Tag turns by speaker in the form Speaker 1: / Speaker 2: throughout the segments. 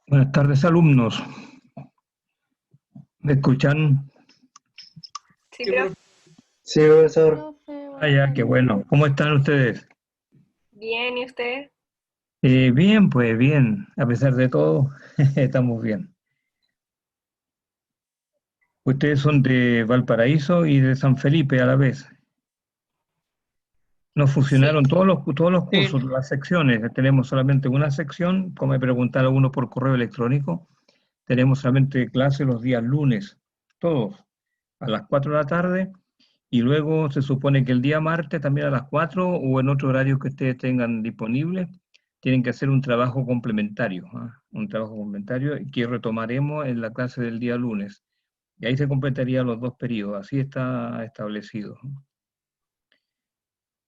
Speaker 1: Buenas tardes, alumnos. ¿Me escuchan?
Speaker 2: Sí, profe.
Speaker 3: Sí, profesor.
Speaker 2: Profe,
Speaker 1: Ah,
Speaker 2: buenas
Speaker 1: ya, qué
Speaker 2: tardes.
Speaker 1: bueno. ¿Cómo están ustedes?
Speaker 2: Bien, ¿y usted?
Speaker 1: Bien, pues bien. A pesar de todo, estamos bien. Ustedes son de Valparaíso y de San Felipe a la vez. Nos
Speaker 2: Sí,
Speaker 1: fusionaron todos los
Speaker 3: Sí.
Speaker 1: cursos, las secciones. Tenemos solamente una sección, como me preguntaron uno por correo electrónico. Tenemos solamente clase los días lunes, todos, a las 4 de la tarde. Y luego se supone que el día martes también a las 4 o en otro horario que ustedes tengan disponible, tienen que hacer un trabajo complementario, ¿ah? Un trabajo complementario que retomaremos en la clase del día lunes. Y ahí se completarían los dos periodos, así está establecido.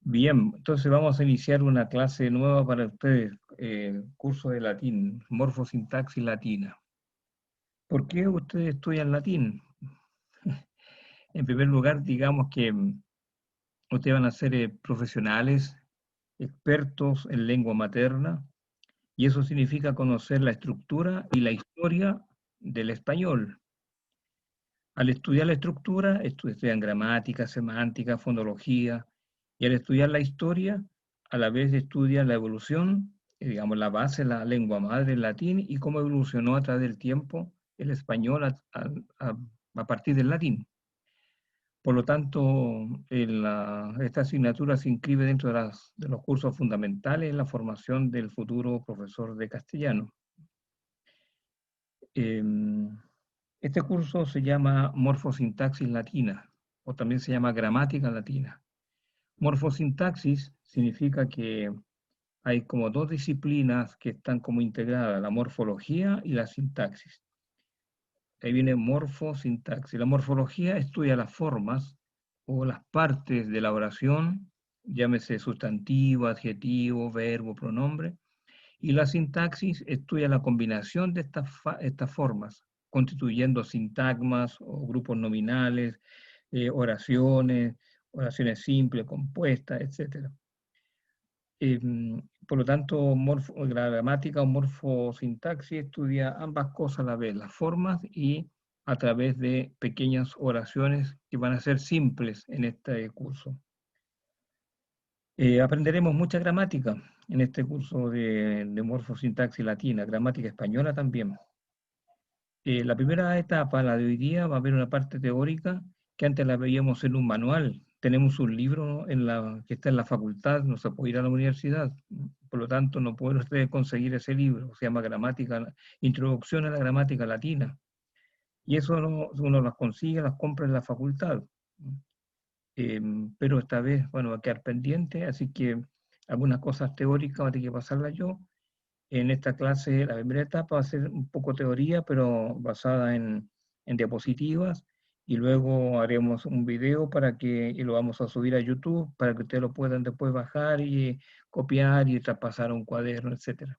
Speaker 1: Bien, entonces vamos a iniciar una clase nueva para ustedes, curso de latín, morfosintaxis latina. ¿Por qué ustedes estudian latín? En primer lugar, digamos que ustedes van a ser profesionales, expertos en lengua materna, y eso significa conocer la estructura y la historia del español. Al estudiar la estructura, estudian gramática, semántica, fonología, y al estudiar la historia, a la vez estudian la evolución, digamos, la base, la lengua madre, el latín, y cómo evolucionó a través del tiempo el español a partir del latín. Por lo tanto, esta asignatura se inscribe dentro de los cursos fundamentales en la formación del futuro profesor de castellano. Este curso se llama Morfosintaxis Latina, o también se llama Gramática Latina. Morfosintaxis significa que hay como dos disciplinas que están como integradas, la morfología y la sintaxis. Ahí viene morfosintaxis. La morfología estudia las formas o las partes de la oración, llámese sustantivo, adjetivo, verbo, pronombre, y la sintaxis estudia la combinación de estas formas, constituyendo sintagmas o grupos nominales, oraciones, oraciones simples, compuestas, etc. Por lo tanto, la gramática o morfosintaxis estudia ambas cosas a la vez, las formas y a través de pequeñas oraciones que van a ser simples en este curso. Aprenderemos mucha gramática en este curso de morfosintaxis latina, gramática española también. La primera etapa, la de hoy día, va a haber una parte teórica que antes la veíamos en un manual. Tenemos un libro que está en la facultad, no se puede ir a la universidad, por lo tanto no pueden ustedes conseguir ese libro, se llama Introducción a la Gramática Latina. Y eso uno las consigue, las compra en la facultad. Pero esta vez, bueno, va a quedar pendiente, así que algunas cosas teóricas va a tener que pasarlas yo. En esta clase, la primera etapa va a ser un poco teoría, pero basada en diapositivas, y luego haremos un video y lo vamos a subir a YouTube para que ustedes lo puedan después bajar y copiar y traspasar a un cuaderno, etc.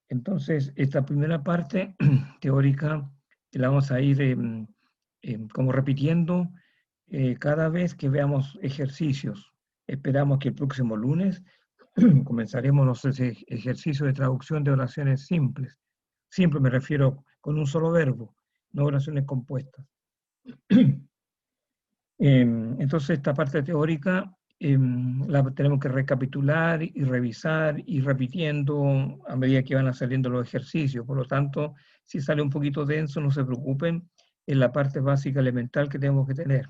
Speaker 1: Entonces, esta primera parte teórica la vamos a ir como repitiendo cada vez que veamos ejercicios. Esperamos que el próximo lunes comenzaremos los ejercicios de traducción de oraciones simples. Simple me refiero con un solo verbo, no oraciones compuestas. Entonces, esta parte teórica la tenemos que recapitular y revisar y repitiendo a medida que van saliendo los ejercicios. Por lo tanto, si sale un poquito denso, no se preocupen, en la parte básica elemental que tenemos que tener.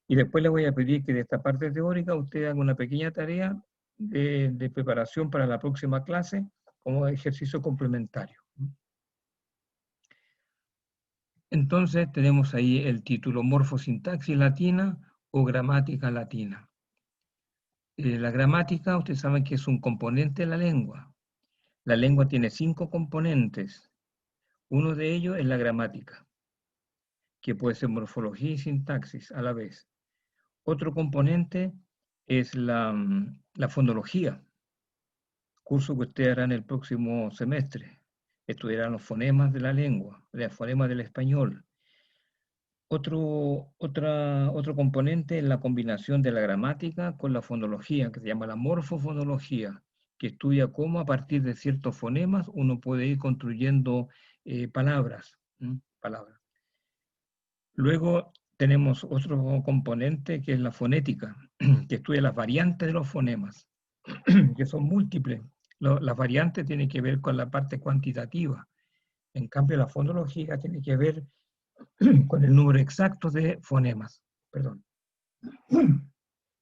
Speaker 1: Y después les voy a pedir que de esta parte teórica usted haga una pequeña tarea de preparación para la próxima clase como ejercicio complementario. Entonces tenemos ahí el título Morfosintaxis Latina o Gramática Latina. La gramática, ustedes saben que es un componente de la lengua. La lengua tiene 5 componentes. Uno de ellos es la gramática, que puede ser morfología y sintaxis a la vez. Otro componente es la fonología, curso que ustedes harán el próximo semestre. Estudiarán los fonemas de la lengua, los fonemas del español. Otro componente es la combinación de la gramática con la fonología, que se llama la morfofonología, que estudia cómo a partir de ciertos fonemas uno puede ir construyendo palabras. Palabras. Luego tenemos otro componente que es la fonética, que estudia las variantes de los fonemas, que son múltiples. Las variantes tienen que ver con la parte cuantitativa. En cambio, la fonología tiene que ver con el número exacto de fonemas. Perdón.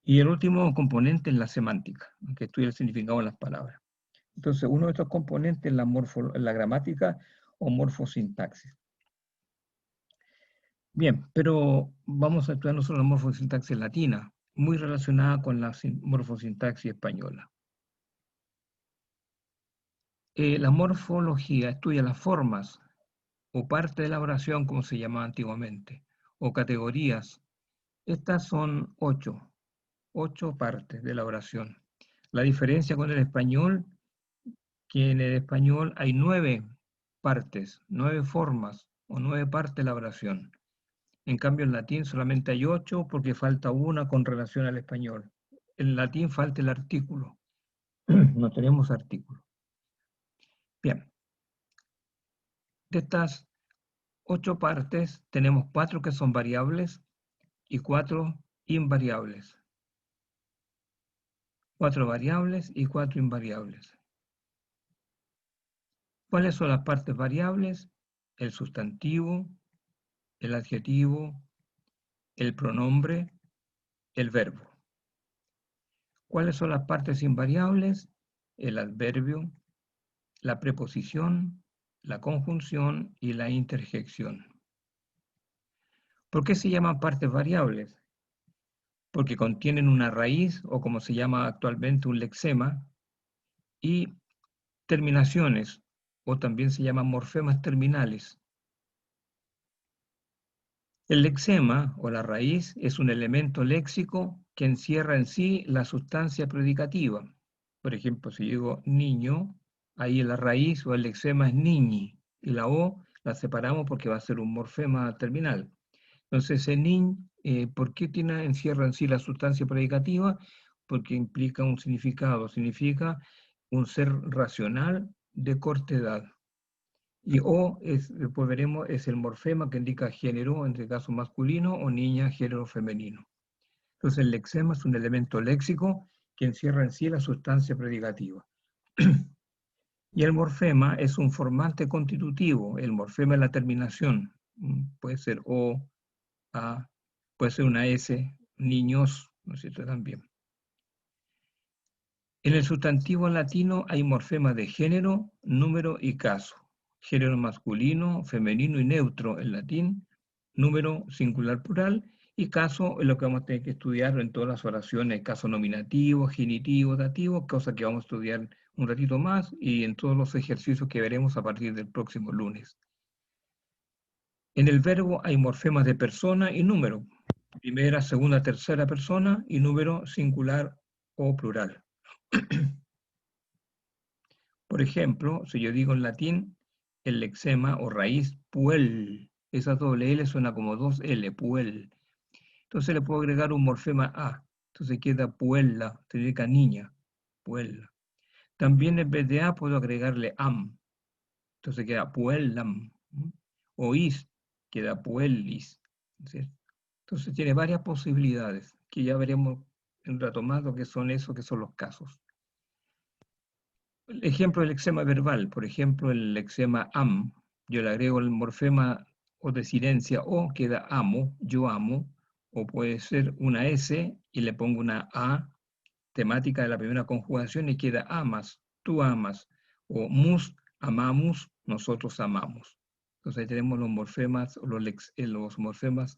Speaker 1: Y el último componente es la semántica, que estudia el significado de las palabras. Entonces, uno de estos componentes es la gramática o morfosintaxis. Bien, pero vamos a estudiar nosotros la morfosintaxis latina, muy relacionada con la morfosintaxis española. La morfología estudia las formas o parte de la oración, como se llamaba antiguamente, o categorías. Estas son 8 partes de la oración. La diferencia con el español, que en el español hay 9 partes, 9 formas o 9 partes de la oración. En cambio, en latín solamente hay 8 porque falta una con relación al español. En latín falta el artículo. No tenemos artículo. Bien. De estas 8 partes, tenemos 4 que son variables y 4 invariables. 4 variables y 4 invariables. ¿Cuáles son las partes variables? El sustantivo, el adjetivo, el pronombre, el verbo. ¿Cuáles son las partes invariables? El adverbio, la preposición, la conjunción y la interjección. ¿Por qué se llaman partes variables? Porque contienen una raíz, o como se llama actualmente un lexema, y terminaciones, o también se llaman morfemas terminales. El lexema, o la raíz, es un elemento léxico que encierra en sí la sustancia predicativa. Por ejemplo, si digo niño, ahí la raíz o el lexema es niñi, y la O la separamos porque va a ser un morfema terminal. Entonces, ese nin, ¿por qué encierra en sí la sustancia predicativa? Porque implica un significado, significa un ser racional de corta edad. Y O, después veremos, es el morfema que indica género, en este caso masculino, o niña, género femenino. Entonces, el lexema es un elemento léxico que encierra en sí la sustancia predicativa. Y el morfema es un formante constitutivo. El morfema es la terminación. Puede ser O, A, puede ser una S, niños, ¿no es cierto? También. En el sustantivo latino hay morfemas de género, número y caso. Género masculino, femenino y neutro en latín, número singular plural, y caso es lo que vamos a tener que estudiar en todas las oraciones, caso nominativo, genitivo, dativo, cosa que vamos a estudiar un ratito más, y en todos los ejercicios que veremos a partir del próximo lunes. En el verbo hay morfemas de persona y número, primera, segunda, tercera persona, y número singular o plural. Por ejemplo, si yo digo en latín, el lexema o raíz puel, esa doble L suena como 2 L, puel. Entonces le puedo agregar un morfema A. Entonces queda puella, significa niña, puella. También en vez de A puedo agregarle am. Entonces queda puellam. O is, queda puellis. Entonces tiene varias posibilidades, que ya veremos en un rato más lo que son esos, que son los casos. El ejemplo del lexema verbal, por ejemplo, el lexema am, yo le agrego el morfema o desinencia o, queda amo, yo amo, o puede ser una S y le pongo una A, temática de la primera conjugación, y queda amas, tú amas, o mus, amamos, nosotros amamos. Entonces ahí tenemos los morfemas, los morfemas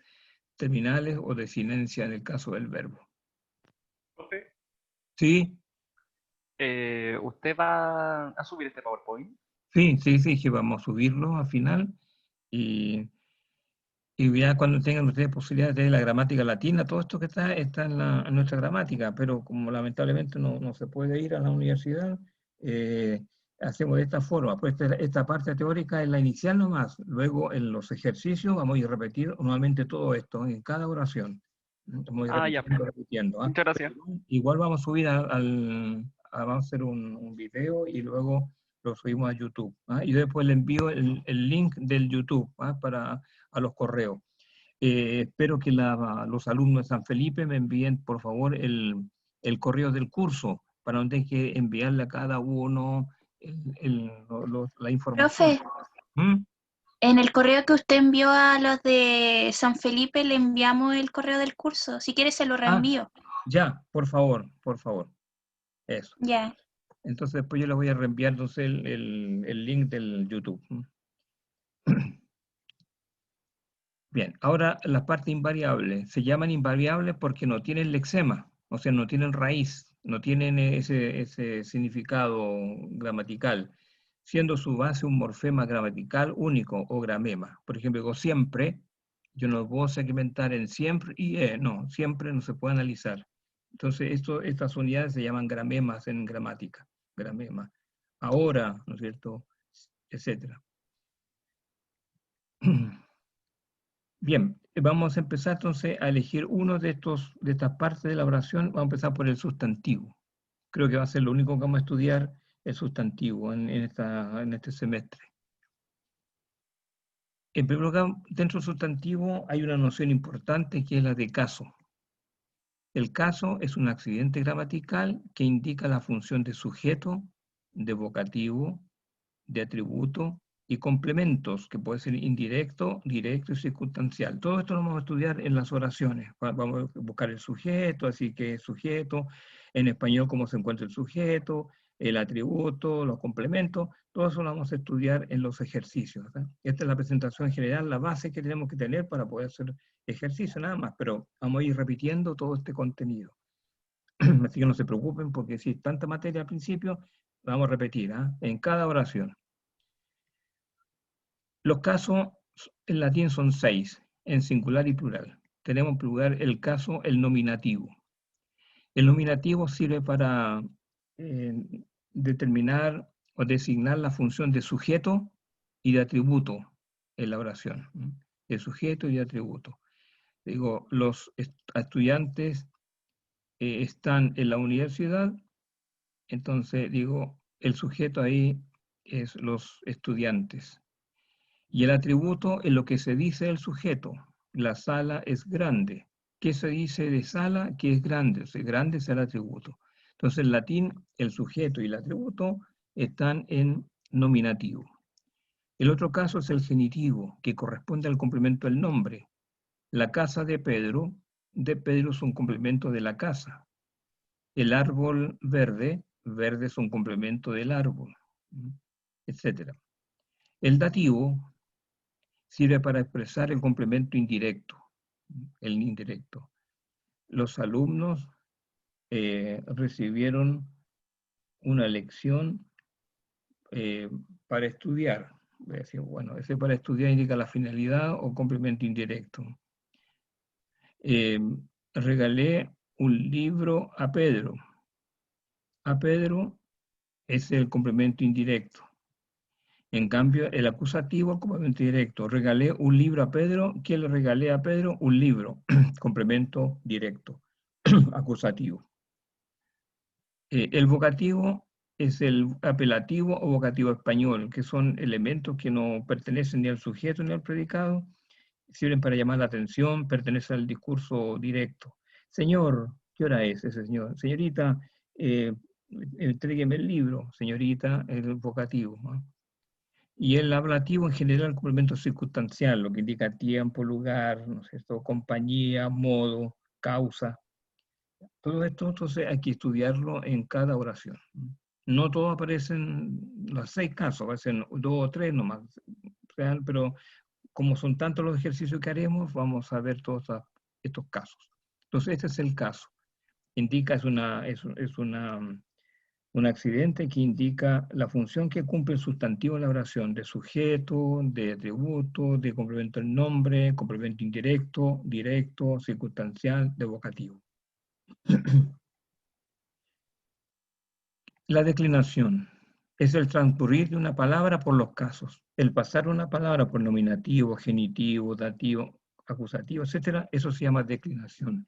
Speaker 1: terminales o desinencia en el caso del verbo.
Speaker 4: Profe,
Speaker 1: ¿Sí?
Speaker 4: ¿usted va a subir este PowerPoint?
Speaker 1: Sí, que vamos a subirlo al final y ya cuando tengan ustedes posibilidad de tener la gramática latina, todo esto que está en nuestra gramática, pero como lamentablemente no se puede ir a la universidad, hacemos de esta forma. Pues esta parte teórica es la inicial nomás, luego en los ejercicios vamos a ir a repetir nuevamente todo esto en cada oración. Vamos a ir
Speaker 4: Ya.
Speaker 1: repitiendo, ¿ah?
Speaker 4: Muchas gracias.
Speaker 1: Igual vamos a subir a vamos a hacer un video y luego lo subimos a YouTube. Y después le envío el link del YouTube a los correos. Espero que los alumnos de San Felipe me envíen, por favor, el correo del curso, para donde hay que enviarle a cada uno la información.
Speaker 5: Profe,
Speaker 1: ¿Mm?
Speaker 5: en el correo que usted envió a los de San Felipe le enviamos el correo del curso. Si quiere se lo reenvío.
Speaker 1: Ya, por favor, por favor. Eso.
Speaker 5: Ya.
Speaker 1: Entonces después yo les voy a reenviar entonces el link del YouTube. Bien, ahora las partes invariables. Se llaman invariables porque no tienen lexema, o sea, no tienen raíz, no tienen ese significado gramatical, siendo su base un morfema gramatical único o gramema. Por ejemplo, digo siempre, yo no puedo segmentar en siempre y no, siempre no se puede analizar. Entonces, estas unidades se llaman gramemas en gramática, gramema. Ahora, ¿no es cierto?, etcétera. Bien, vamos a empezar entonces a elegir uno de estas partes de la oración. Vamos a empezar por el sustantivo. Creo que va a ser lo único que vamos a estudiar, el sustantivo en este semestre. En primer lugar, dentro del sustantivo hay una noción importante que es la de caso. El caso es un accidente gramatical que indica la función de sujeto, de vocativo, de atributo y complementos, que puede ser indirecto, directo y circunstancial. Todo esto lo vamos a estudiar en las oraciones. Vamos a buscar el sujeto, así que sujeto, en español cómo se encuentra el sujeto, el atributo, los complementos, todo eso lo vamos a estudiar en los ejercicios. Esta es la presentación general, la base que tenemos que tener para poder hacer ejercicio nada más, pero vamos a ir repitiendo todo este contenido. Así que no se preocupen porque si tanta materia al principio, vamos a repetir en cada oración. Los casos en latín son 6, en singular y plural. Tenemos en plural el caso, el nominativo. El nominativo sirve para determinar o designar la función de sujeto y de atributo en la oración. De sujeto y de atributo. Digo, los estudiantes están en la universidad, entonces digo, el sujeto ahí es los estudiantes. Y el atributo es lo que se dice del sujeto. La sala es grande. ¿Qué se dice de sala? Que es grande. O sea, grande es el atributo. Entonces, en latín, el sujeto y el atributo están en nominativo. El otro caso es el genitivo, que corresponde al complemento del nombre. La casa de Pedro es un complemento de la casa. El árbol verde es un complemento del árbol, etc. El dativo sirve para expresar el complemento indirecto, el indirecto. Los alumnos recibieron una lección para estudiar. Voy a decir, bueno, ese para estudiar indica la finalidad o complemento indirecto. Regalé un libro a Pedro. A Pedro es el complemento indirecto. En cambio, el acusativo, complemento directo. Regalé un libro a Pedro. ¿Qué le regalé a Pedro? Un libro. Complemento directo. Acusativo. El vocativo es el apelativo o vocativo español, que son elementos que no pertenecen ni al sujeto ni al predicado, sirven para llamar la atención, pertenecen al discurso directo. Señor, ¿qué hora es ese señor? Señorita, entrégueme el libro. Señorita, el vocativo, ¿no? Y el ablativo en general, complemento circunstancial, lo que indica tiempo, lugar, ¿no es cierto?, compañía, modo, causa. Todo esto, entonces, hay que estudiarlo en cada oración. No todos aparecen, los 6 casos, aparecen 2 o 3 nomás, pero como son tantos los ejercicios que haremos, vamos a ver todos estos casos. Entonces, este es el caso. Indica, un accidente que indica la función que cumple el sustantivo en la oración, de sujeto, de atributo, de complemento del nombre, complemento indirecto, directo, circunstancial, de vocativo. La declinación es el transcurrir de una palabra por los casos. El pasar una palabra por nominativo, genitivo, dativo, acusativo, etc., eso se llama declinación.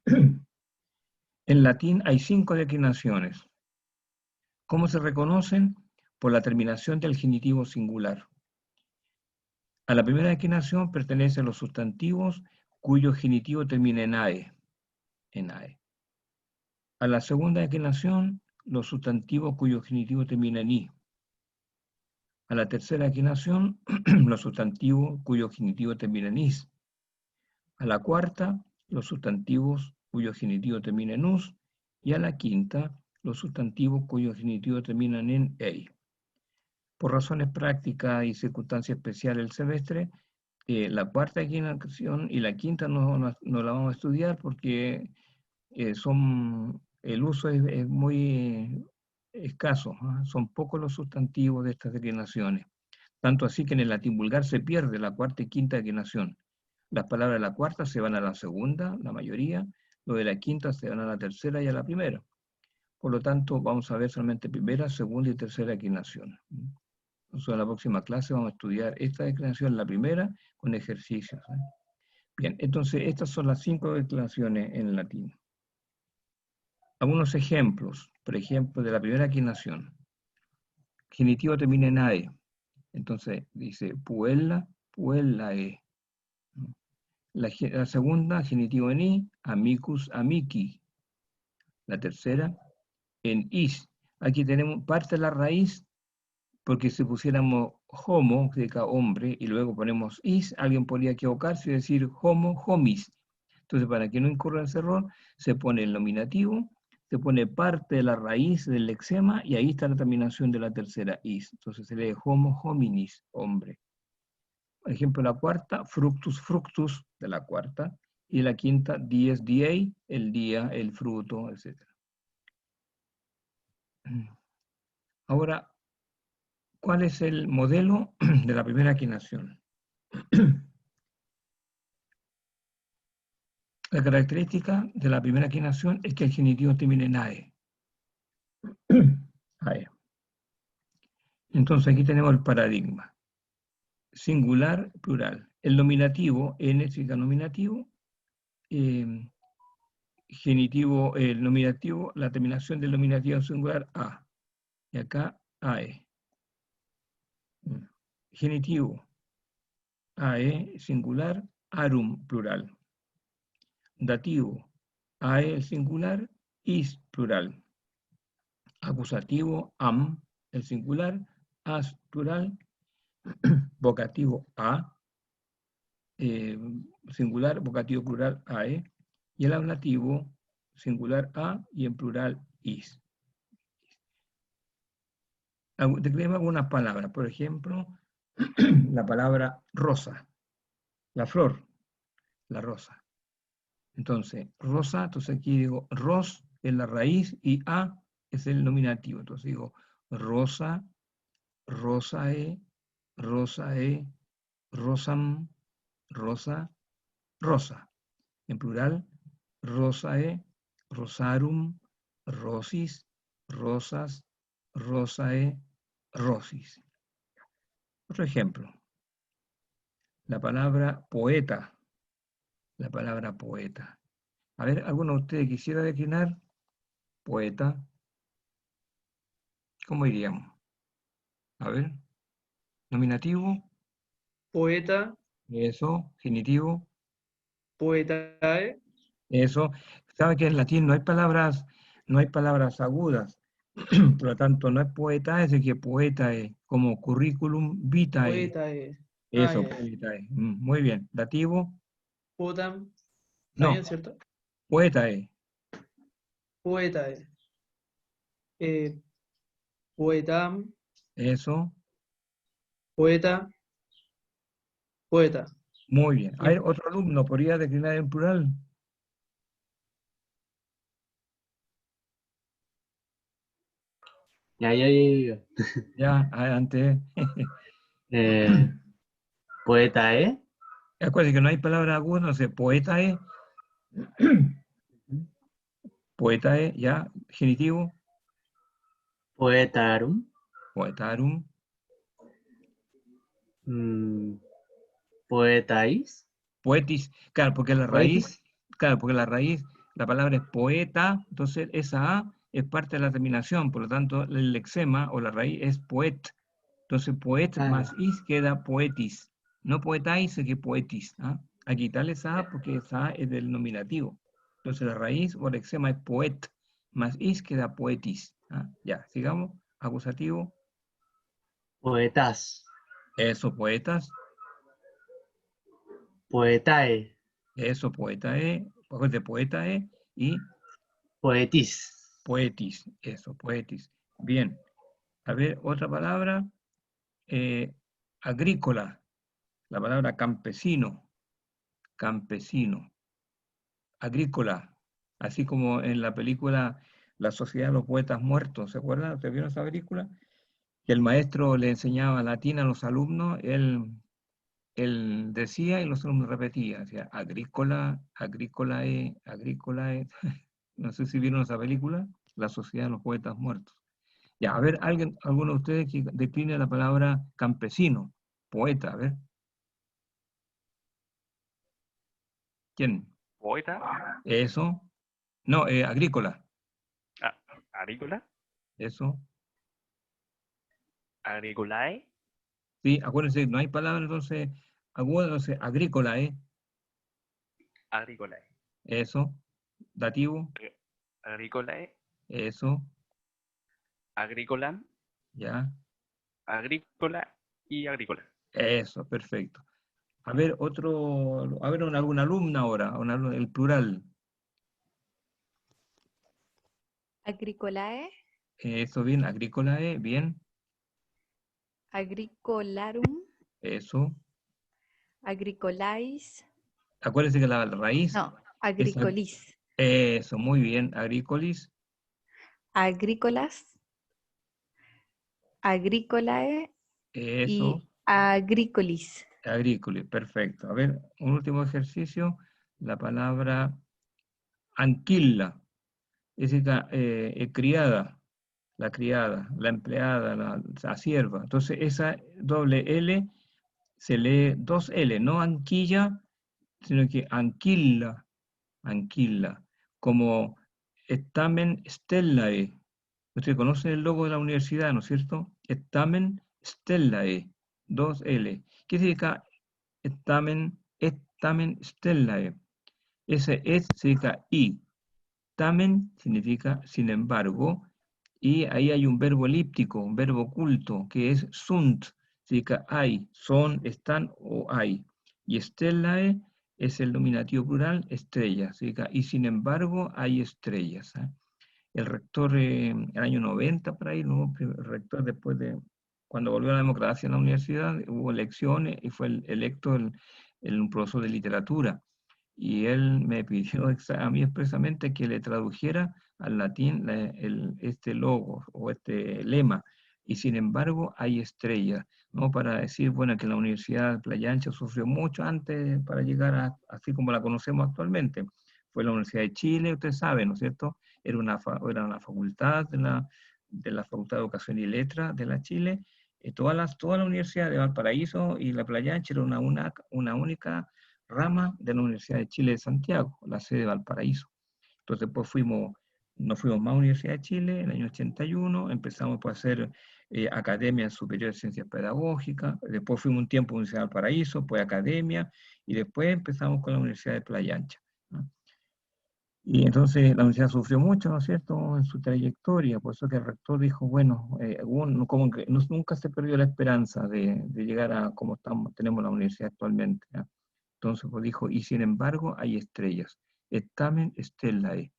Speaker 1: En latín hay 5 declinaciones. ¿Cómo se reconocen? Por la terminación del genitivo singular. A la primera declinación pertenecen los sustantivos cuyo genitivo termina en AE. A la segunda declinación, los sustantivos cuyo genitivo termina en I. A la tercera declinación, los sustantivos cuyo genitivo termina en IS. A la cuarta, los sustantivos cuyo genitivo termina en US. Y a la quinta, los sustantivos cuyo genitivo terminan en EI. Por razones prácticas y circunstancias especiales del semestre, la cuarta declinación y la quinta no la vamos a estudiar porque el uso es muy escaso, ¿ah? Son pocos los sustantivos de estas declinaciones. Tanto así que en el latín vulgar se pierde la cuarta y quinta declinación. Las palabras de la cuarta se van a la segunda, la mayoría, lo de la quinta se van a la tercera y a la primera. Por lo tanto, vamos a ver solamente primera, segunda y tercera declinación. Entonces, en la próxima clase vamos a estudiar esta declinación, la primera, con ejercicios. Bien, entonces estas son las 5 declinaciones en latín. Algunos ejemplos, por ejemplo, de la primera declinación. Genitivo termina en AE. Entonces dice puella, puellae. La segunda, genitivo en I, amicus, amici. La tercera, en is. Aquí tenemos parte de la raíz, porque si pusiéramos homo, que significa hombre, y luego ponemos is, alguien podría equivocarse y decir homo, homis. Entonces, para que no incurra en ese error, se pone el nominativo, se pone parte de la raíz del lexema, y ahí está la terminación de la tercera is. Entonces se lee homo, hominis, hombre. Por ejemplo, la cuarta, fructus, fructus, de la cuarta, y la quinta, dies, diei, el día, el fruto, etc. Ahora, ¿cuál es el modelo de la primera declinación? La característica de la primera declinación es que el genitivo termina en AE. AE. Entonces aquí tenemos el paradigma. Singular, plural. El nominativo, N significa nominativo, genitivo, el nominativo, la terminación del nominativo singular, A. Y acá, AE. Genitivo, AE, singular, arum, plural. Dativo, AE, el singular, is, plural. Acusativo, am, el singular, as, plural. Vocativo, a, singular, vocativo plural, ae. Y el ablativo, singular, a, y en plural, is. Declaremos algunas palabras. Por ejemplo, la palabra rosa, la flor, la rosa. Entonces, rosa, entonces aquí digo ros es la raíz y a es el nominativo. Entonces digo rosa, rosae, rosae, rosam, rosa, rosa. En plural, rosae, rosarum, rosis, rosas, rosae, rosis. Otro ejemplo. La palabra poeta. La palabra poeta. A ver, ¿alguno de ustedes quisiera declinar? Poeta. ¿Cómo diríamos? A ver. Nominativo.
Speaker 3: Poeta,
Speaker 1: Eso. Genitivo.
Speaker 3: poetae,
Speaker 1: Eso. Saben que en latín no hay palabras agudas. Por lo tanto, no es poeta, es que poeta es como currículum vitae.
Speaker 3: poetae.
Speaker 1: Eso,
Speaker 3: Ya.
Speaker 1: poetae. Muy bien. Dativo.
Speaker 3: Potam, ¿está
Speaker 1: No,
Speaker 3: bien, cierto?
Speaker 1: poetae.
Speaker 3: Poetae. Eh, poetam,
Speaker 1: Eso.
Speaker 3: poeta, poeta.
Speaker 1: Muy bien. A
Speaker 3: Y
Speaker 1: ver, otro alumno podría declinar en plural.
Speaker 6: Ya.
Speaker 1: Ya, adelante.
Speaker 6: Poeta, ¿eh?
Speaker 1: Acuérdense que no hay palabra aguda, no sé, poetae, poetae, ya, genitivo,
Speaker 6: Poetarum.
Speaker 1: poetarum,
Speaker 6: mm, Poetais.
Speaker 1: poetis,
Speaker 6: Poetis.
Speaker 1: claro, porque la raíz, la palabra es poeta, entonces esa A es parte de la terminación, por lo tanto el lexema o la raíz es poet. Entonces poet más is queda poetis. No poetais, que poetis. ¿Ah? Hay que quitarle esa porque esa es del nominativo. Entonces la raíz o lexema es poet más is queda poetis. ¿Ah? Ya, sigamos. Acusativo.
Speaker 6: Poetas.
Speaker 1: Eso, poetas.
Speaker 6: Poetae.
Speaker 1: Eso, poetae. De poetae y
Speaker 6: Poetis.
Speaker 1: poetis. Eso, poetis. Bien. A ver, otra palabra. Agrícola. La palabra campesino. Campesino. Agrícola. Así como en la película La Sociedad de los Poetas Muertos. ¿Se acuerdan? ¿Ustedes vieron esa película? Que el maestro le enseñaba latín a los alumnos. Él decía y los alumnos repetían. Decía, agrícola, agrícolae, agrícolae. No sé si vieron esa película, La Sociedad de los Poetas Muertos. Ya, a ver, alguno de ustedes que define la palabra campesino, poeta, a ver. ¿Quién?
Speaker 4: Poeta.
Speaker 1: Eso. No, agrícola.
Speaker 4: Ah, agrícola.
Speaker 1: Eso.
Speaker 4: Agricolae.
Speaker 1: Sí, acuérdense, no hay palabra entonces aguda, entonces agrícola, ¿eh?
Speaker 4: Agricolae.
Speaker 1: Eso. Dativo.
Speaker 4: Agricolae.
Speaker 1: Eso.
Speaker 4: Agricolam.
Speaker 1: Ya.
Speaker 4: Agrícola y agrícola.
Speaker 1: Eso, perfecto. A ver, alguna alumna ahora, el plural.
Speaker 7: Agricolae,
Speaker 1: Eso, bien, agrícola, bien.
Speaker 7: agricolarum,
Speaker 1: Eso.
Speaker 7: agricolais,
Speaker 1: Acuérdense que la raíz
Speaker 7: no,
Speaker 1: es
Speaker 7: agricolis,
Speaker 1: eso, muy bien, agrícolis.
Speaker 7: agrícolas, agricolae
Speaker 1: Eso,
Speaker 7: y agricolis.
Speaker 1: agrícolis, perfecto. A ver, un último ejercicio, la palabra anquila, es decir, criada, la empleada, la sierva. Entonces, esa doble L se lee dos L, no anquilla, sino que anquilla, anquilla, como estamen stellae. Usted conoce el logo de la universidad, ¿no es cierto? Estamen stellae, dos L. ¿Qué significa estamen stellae? Ese es significa y. Tamen significa sin embargo, y ahí hay un verbo elíptico, un verbo oculto, que es sunt, significa hay, son, están o hay. Y stellae es el nominativo plural, estrellas, significa y sin embargo hay estrellas. ¿Eh? El rector, en el año 90, por ahí, el rector después de, cuando volvió a la democracia en la universidad, hubo elecciones y fue electo un profesor de literatura. Y él me pidió a mí expresamente que le tradujera al latín este logo o este lema. Y sin embargo hay estrellas, ¿no? Para decir, bueno, que la Universidad de Playa Ancha sufrió mucho antes para llegar a, así como la conocemos actualmente. Fue la Universidad de Chile, ustedes saben, ¿no es cierto? Era una facultad de la Facultad de Educación y Letras de la Chile. Toda la Universidad de Valparaíso y la Playa Ancha era una única rama de la Universidad de Chile de Santiago, la sede de Valparaíso. Entonces después nos fuimos más a la Universidad de Chile en el año 81, empezamos a hacer Academia Superior de Ciencias Pedagógicas, después fuimos un tiempo a la Universidad de Valparaíso, pues Academia, y después empezamos con la Universidad de Playa Ancha, ¿no? Y entonces la universidad sufrió mucho, ¿no es cierto?, en su trayectoria, por eso que el rector dijo, bueno, como que nunca se perdió la esperanza de llegar a como tenemos la universidad actualmente, ¿no? Entonces pues dijo, y sin embargo hay estrellas, estamen stellae.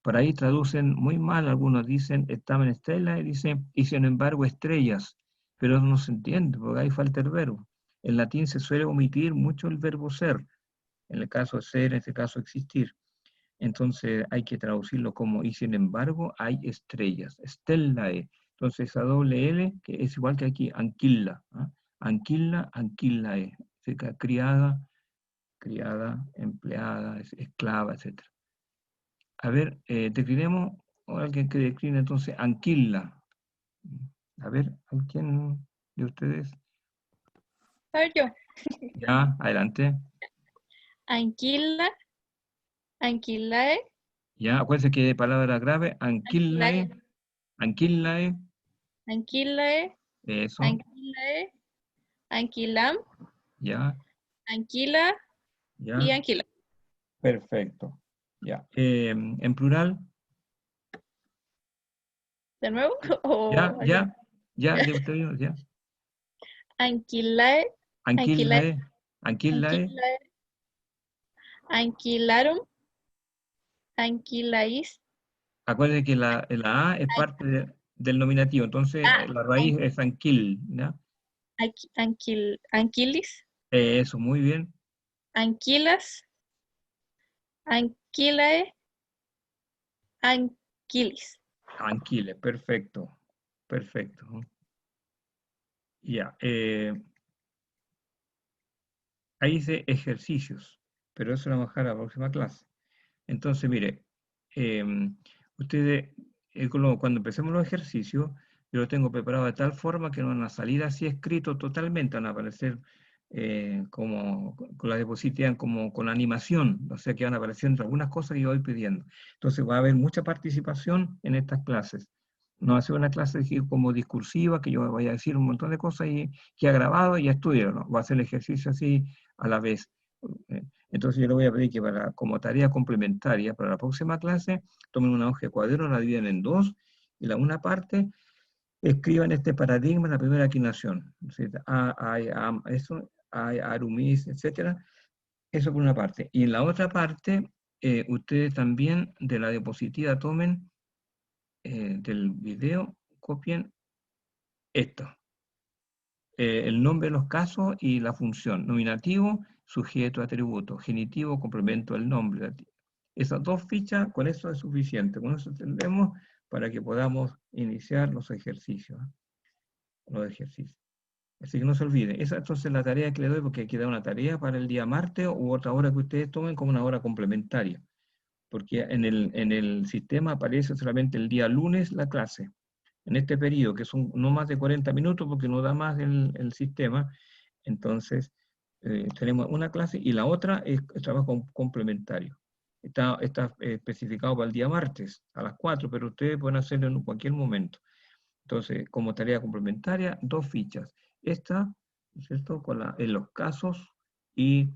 Speaker 1: Por ahí traducen muy mal, algunos dicen estamen stellae, dicen, y sin embargo estrellas, pero no se entiende, porque ahí falta el verbo. En latín se suele omitir mucho el verbo ser, en el caso de ser, en este caso existir. Entonces hay que traducirlo como, y sin embargo hay estrellas, stellae. Entonces esa doble L, que es igual que aquí, anquilla, ¿eh? Anquilla, anquillae, significa criada, empleada, esclava, etc. A ver, declinemos, o alguien que decline entonces anquilla. A ver, ¿alguien de ustedes?
Speaker 8: A ver yo.
Speaker 1: Ya, adelante.
Speaker 8: Anquila, anquilae,
Speaker 1: Ya, acuérdense que hay palabras graves, anquilae, anquilae,
Speaker 8: Anquilae,
Speaker 1: eso,
Speaker 8: anquilae, anquilam,
Speaker 1: ya,
Speaker 8: anquila y
Speaker 1: ya,
Speaker 8: anquila.
Speaker 1: perfecto. Ya, en plural,
Speaker 8: ¿De nuevo?
Speaker 1: ya,
Speaker 8: ¿O
Speaker 1: ya usted dijo, ya,
Speaker 8: anquilae, anquilae,
Speaker 1: anquilae, anquilae,
Speaker 8: anquilae, anquilarum, anquilais,
Speaker 1: acuérdense que la A es parte del nominativo, entonces la raíz es anquil, ¿ya?
Speaker 8: anquilis,
Speaker 1: Eso, muy bien,
Speaker 8: anquilas, anquilae, anquilis.
Speaker 1: anquile, perfecto, perfecto. Ya, ahí dice ejercicios, pero eso lo vamos a dejar a la próxima clase. Entonces, mire, ustedes, cuando empecemos los ejercicios, yo lo tengo preparado de tal forma que no van a salir así escritos totalmente, van a aparecer como con la diapositiva, como con animación, o sea que van apareciendo algunas cosas que yo voy pidiendo. Entonces va a haber mucha participación en estas clases. No va a ser una clase como discursiva, que yo vaya a decir un montón de cosas y que ha grabado y ya estudiado, no, va a ser el ejercicio así a la vez. Eh, Entonces yo le voy a pedir que como tarea complementaria para la próxima clase, tomen una hoja de cuaderno, la dividen en dos, y la una parte escriban este paradigma, la primera equinación, ¿sí? Eso, arumis, etcétera. Eso por una parte. Y en la otra parte, ustedes también de la diapositiva tomen del video, copien esto. El nombre de los casos y la función. Nominativo, sujeto, atributo. Genitivo, complemento del nombre. Esas dos fichas, con eso es suficiente. Con eso tendremos para que podamos iniciar los ejercicios. Los ejercicios. Así que no se olviden. Esa entonces es la tarea que le doy, porque aquí da una tarea para el día martes u otra hora que ustedes tomen como una hora complementaria. Porque en el sistema aparece solamente el día lunes la clase. En este periodo, que son no más de 40 minutos, porque no da más el sistema, entonces tenemos una clase y la otra es trabajo complementario. Está especificado para el día martes a las 4, pero ustedes pueden hacerlo en cualquier momento. Entonces, como tarea complementaria, dos fichas. Esta, ¿no es cierto?, en los casos y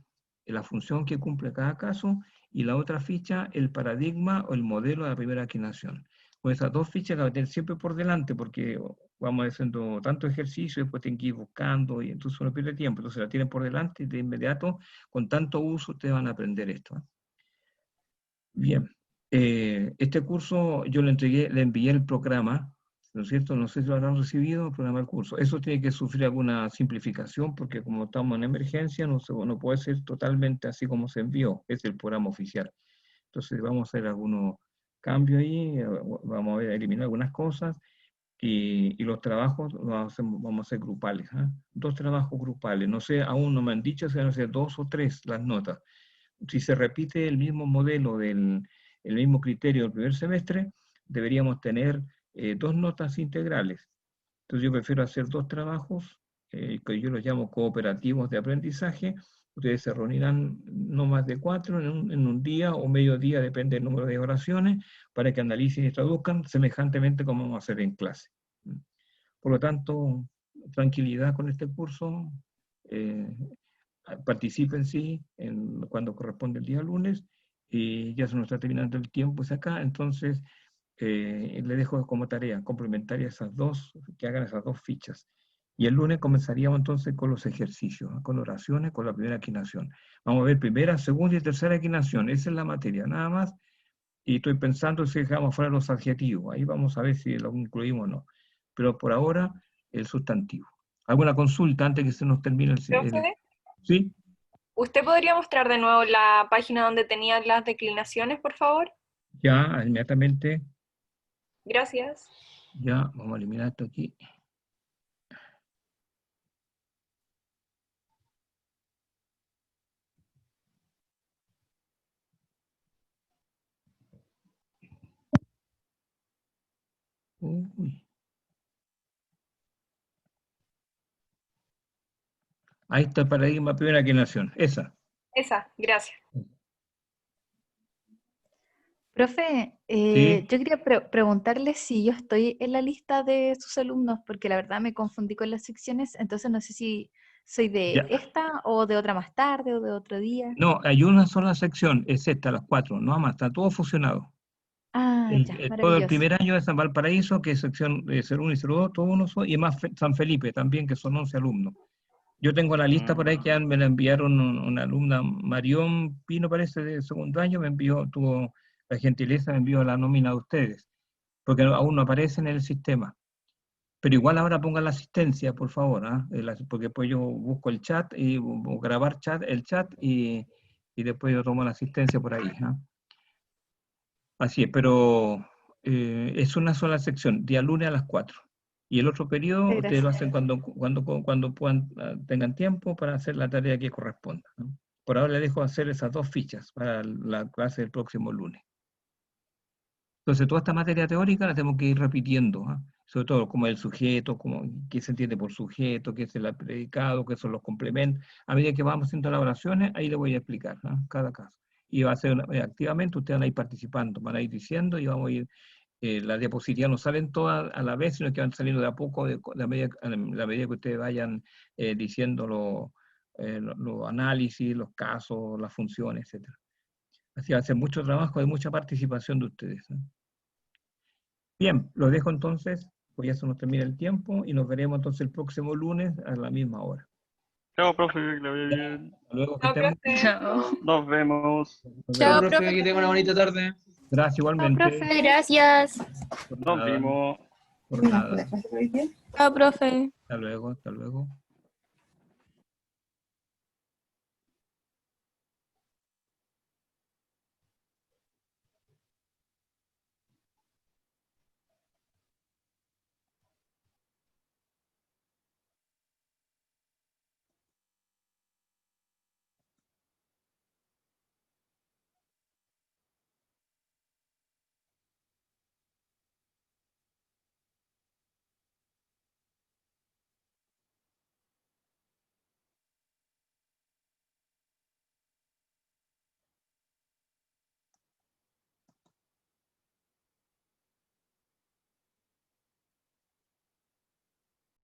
Speaker 1: la función que cumple cada caso, y la otra ficha, el paradigma o el modelo de la primera equinación. Con esas dos fichas que van a tener siempre por delante, porque vamos haciendo tanto ejercicio, después tienen que ir buscando, y entonces uno pierde tiempo. Entonces la tienen por delante y de inmediato, con tanto uso, ustedes van a aprender esto. Bien. Este curso yo le envié el programa, ¿no es cierto? No sé si lo habrán recibido, el programa del curso. Eso tiene que sufrir alguna simplificación, porque como estamos en emergencia, no puede ser totalmente así como se envió. Es el programa oficial. Entonces vamos a hacer algunos cambios ahí, vamos a eliminar algunas cosas, y los trabajos vamos a hacer grupales. Dos trabajos grupales. No sé, aún no me han dicho si van a ser 2 o 3 las notas. Si se repite el mismo modelo el mismo criterio del primer semestre, deberíamos tener 2 notas integrales. Entonces yo prefiero hacer 2 trabajos, que yo los llamo cooperativos de aprendizaje. Ustedes se reunirán no más de 4 en un día o medio día, depende del número de oraciones, para que analicen y traduzcan semejantemente como vamos a hacer en clase. Por lo tanto, tranquilidad con este curso. Participen, sí, cuando corresponde el día lunes, y ya se nos está terminando el tiempo es acá, entonces le dejo como tarea complementaria que hagan esas dos fichas. Y el lunes comenzaríamos entonces con los ejercicios, con oraciones, con la primera equinación. Vamos a ver primera, segunda y tercera equinación, esa es la materia, nada más, y estoy pensando si dejamos fuera los adjetivos, ahí vamos a ver si lo incluimos o no. Pero por ahora, el sustantivo. ¿Alguna consulta antes que se nos termine
Speaker 2: Profe,
Speaker 1: ¿Sí?
Speaker 2: ¿usted podría mostrar de nuevo la página donde tenía las declinaciones, por favor?
Speaker 1: Ya, inmediatamente,
Speaker 2: Gracias.
Speaker 1: ya, vamos a eliminar esto aquí. Uy. Ahí está el paradigma primera equinación, esa.
Speaker 2: Esa, gracias.
Speaker 7: Profe,
Speaker 1: Sí.
Speaker 7: yo quería preguntarle si yo estoy en la lista de sus alumnos, porque la verdad me confundí con las secciones, entonces no sé si soy de
Speaker 1: Ya.
Speaker 7: esta o de otra más tarde o de otro día.
Speaker 1: No, hay una sola sección, es esta, las 4, no más, está todo fusionado.
Speaker 7: Ah, ya,
Speaker 1: Todo el
Speaker 7: maravilloso.
Speaker 1: primer año de San Valparaíso, que es sección 01 y 02, todos uno son, y más San Felipe también, que son 11 alumnos. Yo tengo la lista por ahí que me la enviaron una alumna, Marión Pino, parece, de segundo año, tuvo la gentileza, me envió la nómina de ustedes, porque aún no aparece en el sistema. Pero igual ahora pongan la asistencia, por favor, ¿ah? Porque después yo busco el chat, y grabar el chat, y después yo tomo la asistencia por ahí, ¿ah? Así es, pero es una sola sección, día lunes a las 4. Y el otro periodo ustedes lo
Speaker 7: Gracias.
Speaker 1: hacen cuando puedan, tengan tiempo para hacer la tarea que corresponda, ¿no? Por ahora les dejo hacer esas 2 fichas para la clase del próximo lunes. Entonces, toda esta materia teórica la tenemos que ir repitiendo, ¿ah? Sobre todo como el sujeto, qué se entiende por sujeto, qué es el predicado, qué son los complementos. A medida que vamos haciendo elaboraciones, ahí le voy a explicar, ¿ah? Cada caso. Y va a ser activamente, ustedes van a ir participando, van a ir diciendo y vamos a ir, las diapositivas no salen todas a la vez, sino que van saliendo de a poco, la medida que ustedes vayan diciendo los análisis, los casos, las funciones, etc. Así va a ser mucho trabajo y mucha participación de ustedes, ¿no? Bien, lo dejo entonces, pues ya se nos termina el tiempo y nos veremos entonces el próximo lunes a la misma hora.
Speaker 4: Chao, profe, que le vaya bien.
Speaker 1: Hasta luego, que
Speaker 2: Chao,
Speaker 1: estén muy
Speaker 2: profe.
Speaker 8: Chao.
Speaker 4: Nos vemos.
Speaker 1: Nos
Speaker 8: Chao,
Speaker 1: vemos.
Speaker 3: Profe, que tenga una bonita tarde.
Speaker 1: Gracias igualmente.
Speaker 8: profe. Gracias.
Speaker 1: Por
Speaker 4: Nos
Speaker 1: nada,
Speaker 4: vimos.
Speaker 1: por nada.
Speaker 8: Chao, profe.
Speaker 1: Hasta luego, hasta luego.